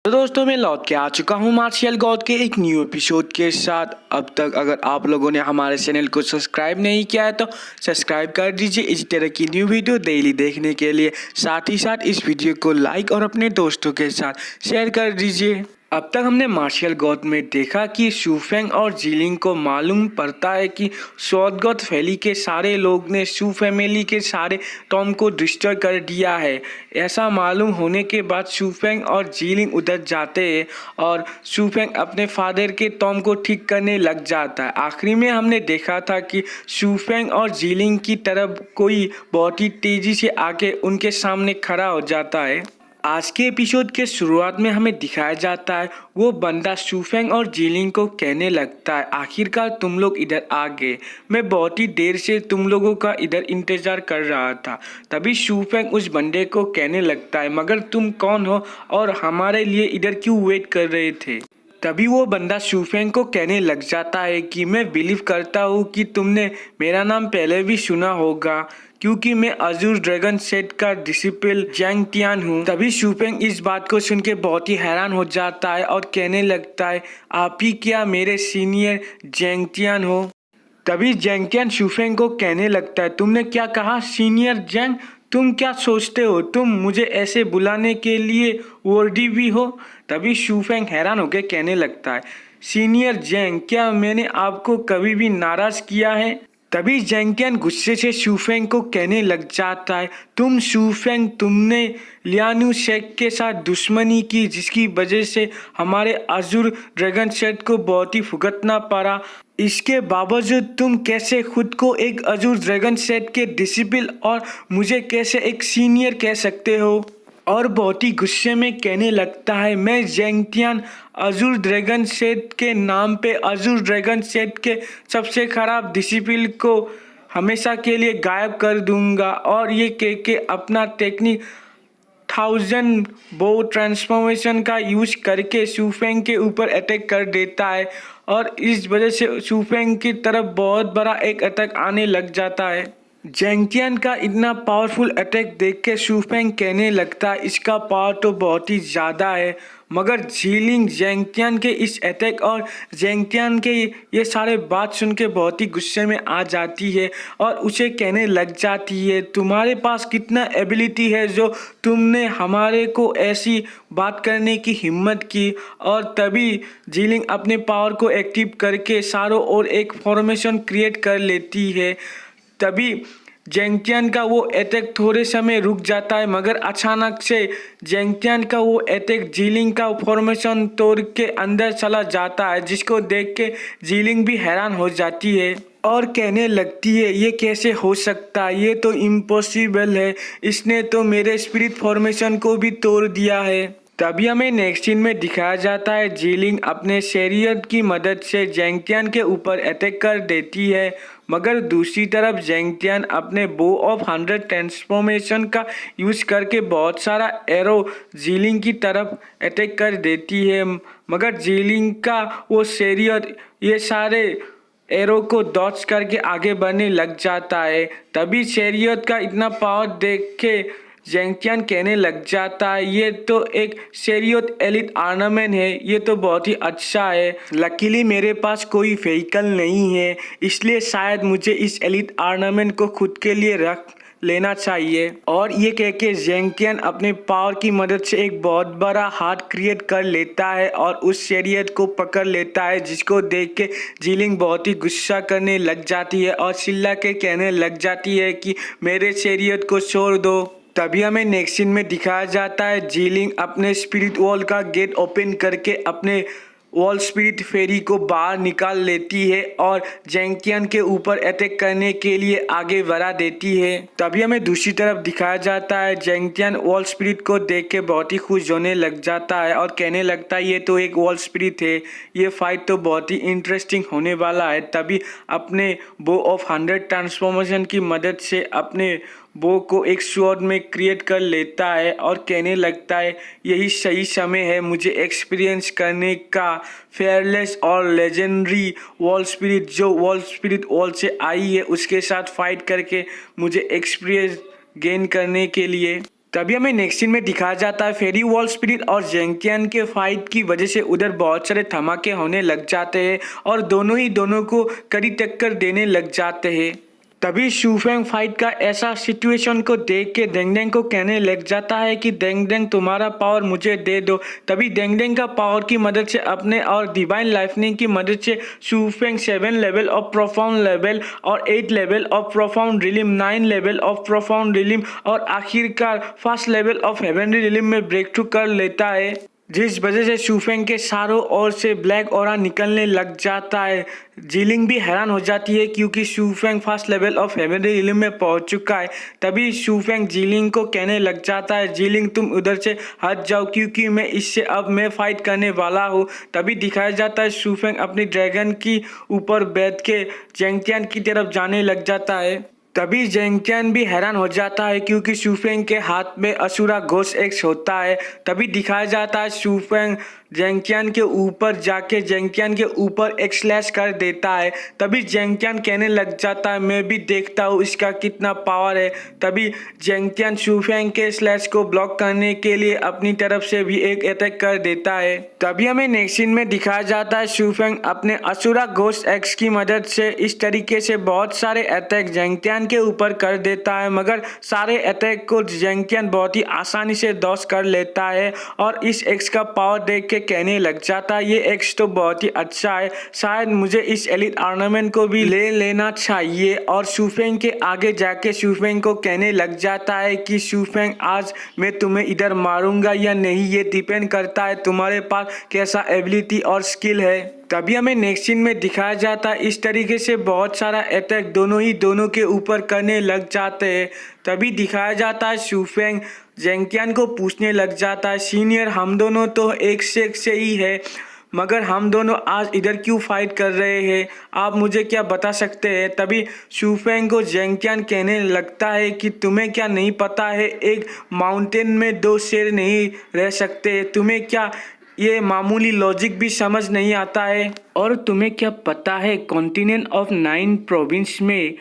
तो दोस्तों मैं लौट के आ चुका हूँ मार्शियल गॉड के एक न्यू एपिसोड के साथ। अब तक अगर आप लोगों ने हमारे चैनल को सब्सक्राइब नहीं किया है तो सब्सक्राइब कर दीजिए इस तरह की न्यू वीडियो डेली देखने के लिए। साथ ही साथ इस वीडियो को लाइक और अपने दोस्तों के साथ शेयर कर दीजिए। अब तक हमने मार्शियल गॉड में देखा कि शू फेंग और जीलिंग को मालूम पड़ता है कि साउथ गॉड वैली के सारे लोग ने शू फैमिली के सारे टॉम को डिस्ट्रॉय कर दिया है। ऐसा मालूम होने के बाद शू फेंग और जीलिंग उधर जाते हैं और शू फेंग अपने फादर के टॉम को ठीक करने लग जाता है। आखिरी में हमने देखा था कि शू फेंग और जीलिंग की तरफ कोई बहुत ही तेज़ी से आके उनके सामने खड़ा हो जाता है। आज के एपिसोड के शुरुआत में हमें दिखाया जाता है वो बंदा शू फेंग और जीलिंग को कहने लगता है, आखिरकार तुम लोग इधर आ गए, मैं बहुत ही देर से तुम लोगों का इधर इंतज़ार कर रहा था। तभी शू फेंग उस बंदे को कहने लगता है, मगर तुम कौन हो और हमारे लिए इधर क्यों वेट कर रहे थे। तभी वो बंदा शू फेंग को कहने लग जाता है कि मैं बिलीव करता हूँ कि तुमने मेरा नाम पहले भी सुना होगा क्योंकि मैं अजूर ड्रैगन सेट का डिसिपल जैंग टियान हूँ। तभी शू फेंग इस बात को सुन के बहुत ही हैरान हो जाता है और कहने लगता है, आप ही क्या मेरे सीनियर जैंग टियान हो। तभी जैंग टियान शू फेंग को कहने लगता है, तुमने क्या कहा सीनियर जैंग, तुम क्या सोचते हो तुम मुझे ऐसे बुलाने के लिए वर्दी भी हो। तभी शू फेंग हैरान होकर कहने लगता है, सीनियर जैंग क्या मैंने आपको कभी भी नाराज़ किया है। तभी जैंग टियान गुस्से से शू फेंग को कहने लग जाता है, तुम शू फेंग तुमने लियानू शेक के साथ दुश्मनी की जिसकी वजह से हमारे अजूर ड्रैगन सेट को बहुत ही भुगतना पड़ा। इसके बावजूद तुम कैसे खुद को एक अजूर ड्रैगन सेट के डिसिपल और मुझे कैसे एक सीनियर कह सकते हो। और बहुत ही गुस्से में कहने लगता है, मैं जैंग टियान अजूर ड्रैगन सेट के नाम पे अजूर ड्रैगन सेट के सबसे खराब डिसिपल को हमेशा के लिए गायब कर दूंगा। और ये कह के अपना टेक्निक 1000 बो ट्रांसफॉर्मेशन का यूज करके शू फेंग के ऊपर अटैक कर देता है और इस वजह से शू फेंग की तरफ बहुत बड़ा एक अटैक आने लग जाता है। जैंग टियान का इतना पावरफुल अटैक देख के शू फेंग कहने लगता है, इसका पावर तो बहुत ही ज़्यादा है। मगर जीलिंग जैंग टियान के इस अटैक और जैंग टियान के ये सारे बात सुन के बहुत ही गुस्से में आ जाती है और उसे कहने लग जाती है, तुम्हारे पास कितना एबिलिटी है जो तुमने हमारे को ऐसी बात करने की हिम्मत की। और तभी जीलिंग अपने पावर को एक्टिव करके चारों ओर एक फॉर्मेशन क्रिएट कर लेती है। तभी जैंग टियान का वो अटैक थोड़े समय रुक जाता है मगर अचानक से जैंग टियान का वो अटैक जीलिंग का फॉर्मेशन तोड़ के अंदर चला जाता है, जिसको देख के जीलिंग भी हैरान हो जाती है और कहने लगती है, ये कैसे हो सकता है, ये तो इम्पॉसिबल है, इसने तो मेरे स्पिरिट फॉर्मेशन को भी तोड़ दिया है। तभी हमें नेक्स्ट सीन में दिखाया जाता है जीलिंग अपने शरीयत की मदद से जैंग टियान के ऊपर अटैक कर देती है, मगर दूसरी तरफ जैंग टियान अपने बो ऑफ 100 ट्रांसफॉर्मेशन का यूज़ करके बहुत सारा एरो जीलिंग की तरफ अटैक कर देती है। मगर जीलिंग का वो शरीयत ये सारे एरो को डॉच करके आगे बढ़ने लग जाता है। तभी शरीयत का इतना पावर देख के जैंग टियान कहने लग जाता है, ये तो एक शरीयत एलिट ऑर्नामेंट है, ये तो बहुत ही अच्छा है। लकीली मेरे पास कोई व्हीकल नहीं है, इसलिए शायद मुझे इस एलिट ऑर्नामेंट को खुद के लिए रख लेना चाहिए। और ये कह के जैंग टियान अपने पावर की मदद से एक बहुत बड़ा हाथ क्रिएट कर लेता है और उस शरीयत को पकड़ लेता है, जिसको देख के जीलिंग बहुत ही गुस्सा करने लग जाती है और चिल्ला के कहने लग जाती है कि मेरे शरीयत को छोड़ दो। तभी हमें नेक्स्ट सीन में दिखाया जाता है जीलिंग अपने स्पिरिट वॉल का गेट ओपन करके अपने वॉल स्पिरिट फेरी को बाहर निकाल लेती है और जैंग टियान के ऊपर अटैक करने के लिए आगे बढ़ा देती है। तभी हमें दूसरी तरफ दिखाया जाता है जैंग टियान वॉल स्पिरिट को देख के बहुत ही खुश होने लग जाता है और कहने लगता है, ये तो एक वॉल स्पिरिट है, ये फाइट तो बहुत ही इंटरेस्टिंग होने वाला है। तभी अपने बो ऑफ 100 ट्रांसफॉर्मेशन की मदद से अपने बो को एक स्वॉर्ड में क्रिएट कर लेता है और कहने लगता है, यही सही समय है मुझे एक्सपीरियंस करने का फेयरलेस और लेजेंडरी वॉल स्पिरिट जो वॉल स्पिरिट वॉल से आई है उसके साथ फाइट करके मुझे एक्सपीरियंस गेन करने के लिए। तभी हमें नेक्स्ट सीन में दिखाया जाता है फेरी वॉल स्पिरिट और जेंगटियान के फाइट की वजह से उधर बहुत सारे धमाके होने लग जाते हैं और दोनों को कड़ी टक्कर देने लग जाते हैं। तभी शूफेंग फाइट का ऐसा सिचुएशन को देख के डेंगडेंग को कहने लग जाता है कि डेंगडेंग तुम्हारा पावर मुझे दे दो। तभी डेंगडेंग का पावर की मदद से अपने और डिवाइन लाइफनिंग की मदद से Shufeng 7 level of profound level और 8 level of profound realm 9 level of profound realm और आखिरकार first level of heavenly realm में ब्रेक थ्रू कर लेता है, जिस वजह से शूफेंग के चारों ओर से ब्लैक ऑरा निकलने लग जाता है। जीलिंग भी हैरान हो जाती है क्योंकि Shufeng first level of heavenly realm में पहुंच चुका है। तभी शूफेंग जीलिंग को कहने लग जाता है, जीलिंग तुम उधर से हट जाओ क्योंकि मैं इससे अब मैं फाइट करने वाला हूँ। तभी दिखाया जाता है शूफेंग अपनी ड्रैगन की ऊपर बैठ के जेंगटियान की तरफ जाने लग जाता है। तभी जेंगटियान भी हैरान हो जाता है क्योंकि शूफेंग के हाथ में असुरा घोष एक्स होता है। तभी दिखाया जाता है शूफेंग जेंगटियान के ऊपर जाके जेंगटियान के ऊपर एक स्लैश कर देता है। तभी जेंगटियान कहने लग जाता है मैं भी देखता हूँ इसका कितना पावर है। तभी जेंगटियान शूफेंग के स्लैश को ब्लॉक करने के लिए अपनी तरफ से भी एक अटैक कर देता है। तभी हमें नेक्स्ट सीन में दिखाया जाता है शूफेंग अपने असुरा घोष एक्स की मदद से इस तरीके से बहुत सारे अटैक जेंगटियान के ऊपर कर देता है, मगर सारे अटैक को जेंगटियान बहुत ही आसानी से डॉज कर लेता है और इस एक्स का पावर देख के कहने लग जाता है ये एक्स तो बहुत ही अच्छा है, शायद मुझे इस एलिट ऑर्नामेंट को भी ले लेना चाहिए। और शूफेंग के आगे जाके शूफेंग को कहने लग जाता है कि शूफेंग आज मैं तुम्हें इधर मारूंगा या नहीं ये डिपेंड करता है तुम्हारे पास कैसा एबिलिटी और स्किल है। तभी हमें नेक्स्ट सीन में दिखाया जाता है इस तरीके से बहुत सारा अटैक दोनों के ऊपर करने लग जाते हैं। तभी दिखाया जाता है शूफेंग जेंगटियान को पूछने लग जाता है सीनियर हम दोनों तो एक से ही है, मगर हम दोनों आज इधर क्यों फाइट कर रहे हैं, आप मुझे क्या बता सकते हैं। तभी शूफेंग को जेंगटियान कहने लगता है कि तुम्हें क्या नहीं पता है एक माउंटेन में 2 शेर नहीं रह सकते, तुम्हें क्या ये मामूली लॉजिक भी समझ नहीं आता है। और तुम्हें क्या पता है कॉन्टिनेंट ऑफ 9 प्रोविंस में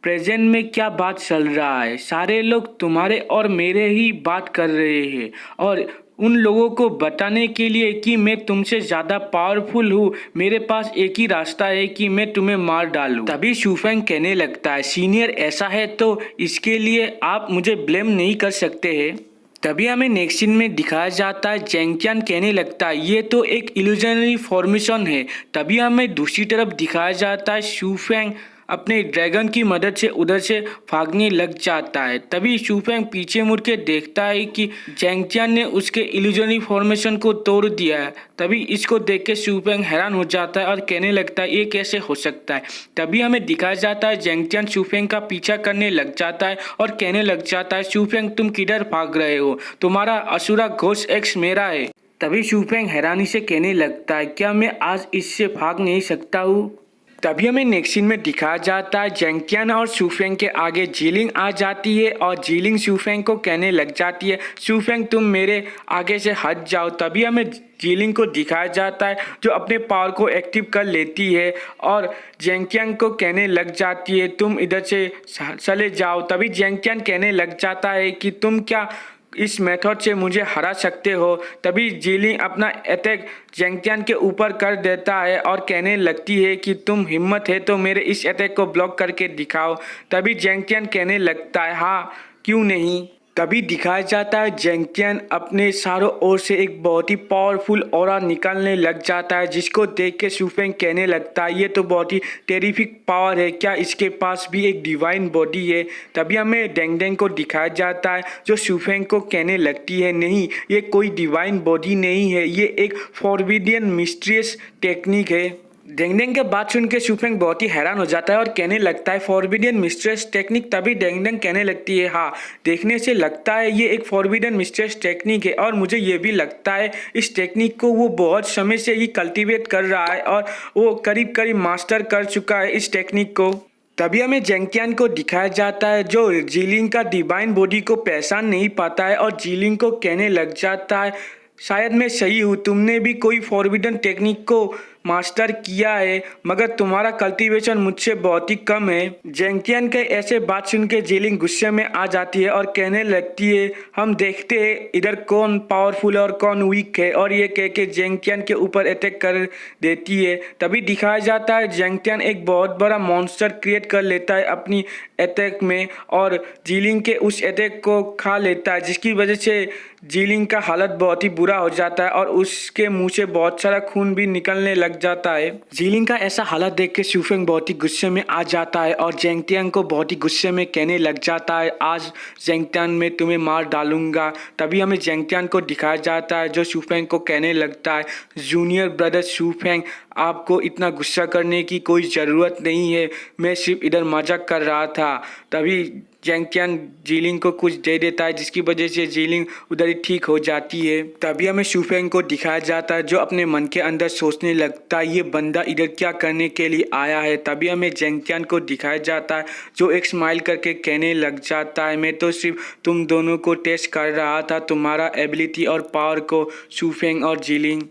प्रेजेंट में क्या बात चल रहा है, सारे लोग तुम्हारे और मेरे ही बात कर रहे हैं और उन लोगों को बताने के लिए कि मैं तुमसे ज़्यादा पावरफुल हूँ मेरे पास एक ही रास्ता है कि मैं तुम्हें मार डालूँ। तभी शूफेंग कहने लगता है सीनियर ऐसा है तो इसके लिए आप मुझे ब्लेम नहीं कर सकते हैं। तभी हमें नेक्स्ट सीन में दिखाया जाता है जेंगटियान कहने लगता है ये तो एक इल्यूजनरी फॉर्मेशन है। तभी हमें दूसरी तरफ दिखाया जाता है शूफेंग अपने ड्रैगन की मदद से उधर से भागने लग जाता है। तभी शूफेंग पीछे मुड़ के देखता है कि जेंगटियान ने उसके इल्यूजनरी फॉर्मेशन को तोड़ दिया है। तभी इसको देख के शूफेंग हैरान हो जाता है और कहने लगता है ये कैसे हो सकता है। तभी हमें दिखाया जाता है जेंगटियान शूफेंग का पीछा करने लग जाता है और कहने लग जाता है शूफेंग तुम किधर भाग रहे हो, तुम्हारा असुरा घोष एक्स मेरा है। तभी शूफेंग हैरानी से कहने लगता है क्या मैं आज इससे भाग नहीं सकता हूँ। तभी हमें नेक्स्ट सीन में दिखाया जाता है जेंगटियान और शूफेंग के आगे जीलिंग आ जाती है और जीलिंग शूफेंग को कहने लग जाती है शूफेंग तुम मेरे आगे से हट जाओ। तभी हमें जीलिंग को दिखाया जाता है जो अपने पावर को एक्टिव कर लेती है और जेंगटियान को कहने लग जाती है तुम इधर से चले जाओ। तभी जेंगटियान कहने लग जाता है कि तुम क्या इस मेथड से मुझे हरा सकते हो। तभी जीलिंग अपना अटैक जेंगटियान के ऊपर कर देता है और कहने लगती है कि तुम हिम्मत है तो मेरे इस अटैक को ब्लॉक करके दिखाओ। तभी जेंगटियान कहने लगता है हाँ क्यों नहीं। तभी दिखाया जाता है जेंगटियान अपने चारों ओर से एक बहुत ही पावरफुल ऑरा निकालने लग जाता है जिसको देख के शूफेंग कहने लगता है ये तो बहुत ही टेरिफिक पावर है, क्या इसके पास भी एक डिवाइन बॉडी है। तभी हमें डेंगडेंग को दिखाया जाता है जो शूफेंग को कहने लगती है नहीं ये कोई डिवाइन बॉडी नहीं है, ये एक फॉरबिडन मिस्ट्रियस टेक्निक है। डेंगडेंग के बात सुन के शूफेंग बहुत ही हैरान हो जाता है और कहने लगता है फॉरबिडन मिस्ट्रेस टेक्निक। तभी डेंगडेंग कहने लगती है हाँ देखने से लगता है ये एक फॉरबिडन मिस्ट्रेस टेक्निक है और मुझे ये भी लगता है इस टेक्निक को वो बहुत समय से ही कल्टीवेट कर रहा है और वो करीब करीब मास्टर कर चुका है इस टेक्निक को। तभी हमें जेंगटियान को दिखाया जाता है जो जीलिंग का डिवाइन बॉडी को पहचान नहीं पाता है और जीलिंग को कहने लग जाता है शायद मैं सही हूँ, तुमने भी कोई फॉरबिडन टेक्निक को मास्टर किया है, मगर तुम्हारा कल्टीवेशन मुझसे बहुत ही कम है। जेंगटियान के ऐसे बात सुन के जीलिंग गुस्से में आ जाती है और कहने लगती है, हम देखते हैं इधर कौन पावरफुल और कौन वीक है, और ये कह के जेंगटियान के ऊपर अटैक कर देती है। तभी दिखाया जाता है जेंगटियान एक बहुत बड़ा मॉन्स्टर क्रिएट कर लेता है अपनी अटैक में और जीलिंग के उस अटैक को खा लेता है, जिसकी वजह से जीलिंग का हालत बहुत ही बुरा हो जाता है और उसके मुंह से बहुत सारा खून भी निकलने लग जाता है। जीलिंग का ऐसा हालत देख के शूफेंग बहुत ही गुस्से में आ जाता है और जेंगटियान को बहुत ही गुस्से में कहने लग जाता है, आज जेंगटियान मैं तुम्हें मार डालूंगा। तभी हमें जेंगटियान को दिखाया जाता है जो शूफेंग को कहने लगता है, जूनियर ब्रदर शूफेंग, आपको इतना गुस्सा करने की कोई ज़रूरत नहीं है, मैं सिर्फ इधर मजाक कर रहा था। तभी जेंगटियान जीलिंग को कुछ दे देता है, जिसकी वजह से जीलिंग उधर ही ठीक हो जाती है। तभी हमें शूफेंग को दिखाया जाता है जो अपने मन के अंदर सोचने लगता है, ये बंदा इधर क्या करने के लिए आया है। तभी हमें जेंगटियान को दिखाया जाता है जो एक स्माइल करके कहने लग जाता है, मैं तो सिर्फ तुम दोनों को टेस्ट कर रहा था, तुम्हारा एबिलिटी और पावर को, शूफेंग और जीलिंग।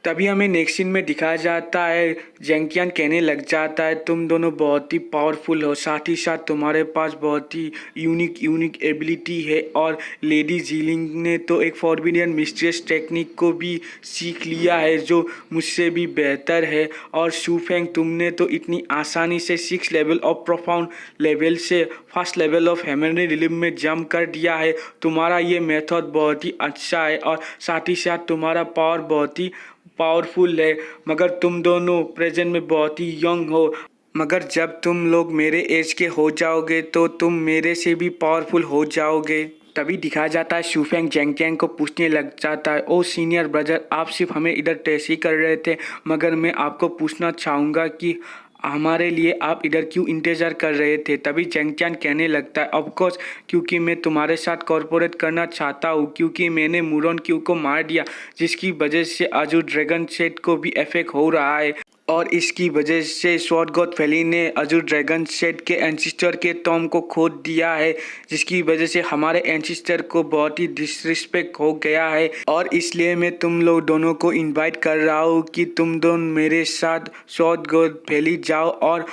तभी हमें नेक्स्ट सीन में दिखाया जाता है जेंगटियान कहने लग जाता है, तुम दोनों बहुत ही पावरफुल हो, साथ ही साथ तुम्हारे पास बहुत ही यूनिक एबिलिटी है, और लेडी जीलिंग ने तो एक फॉरबिडन मिस्ट्रियस टेक्निक को भी सीख लिया है जो मुझसे भी बेहतर है, और शूफेंग तुमने तो इतनी आसानी से 6 लेवल ऑफ प्रोफाउंड लेवल से फर्स्ट लेवल ऑफ हेमनरी रिलिम में जंप कर दिया है। तुम्हारा ये मेथड बहुत ही अच्छा है और साथ ही साथ तुम्हारा पावर बहुत ही पावरफुल है, मगर तुम दोनों प्रेजेंट में बहुत ही यंग हो, मगर जब तुम लोग मेरे एज के हो जाओगे तो तुम मेरे से भी पावरफुल हो जाओगे। तभी दिखाया जाता है शूफेंग जेंगटियान को पूछने लग जाता है, ओ सीनियर ब्रदर, आप सिर्फ हमें इधर टेस्ट ही कर रहे थे, मगर मैं आपको पूछना चाहूँगा कि हमारे लिए आप इधर क्यों इंतज़ार कर रहे थे। तभी जेंगटियान कहने लगता है, ऑफकोर्स क्योंकि मैं तुम्हारे साथ कॉर्पोरेट करना चाहता हूँ, क्योंकि मैंने मुरोन क्यू को मार दिया, जिसकी वजह से अजूर ड्रैगन सेट को भी इफेक्ट हो रहा है, और इसकी वजह से स्वॉर्ड गॉड फैली ने अजूर ड्रैगन सेट के एंसिस्टर के टॉम को खो दिया है, जिसकी वजह से हमारे एंसिस्टर को बहुत ही डिसरिस्पेक्ट हो गया है, और इसलिए मैं तुम लोग दोनों को इनवाइट कर रहा हूँ कि तुम दोनों मेरे साथ स्वॉर्ड गॉड फैली जाओ और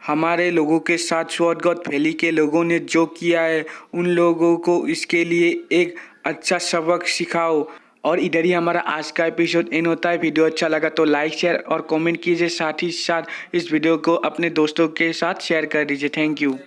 हमारे लोगों के साथ स्वॉर्ड गॉड फैली के लोगों ने जो किया है उन लोगों को इसके लिए एक अच्छा सबक सिखाओ। और इधर ही हमारा आज का एपिसोड एंड होता है। वीडियो अच्छा लगा तो लाइक शेयर और कमेंट कीजिए, साथ ही साथ इस वीडियो को अपने दोस्तों के साथ शेयर कर दीजिए। Thank you.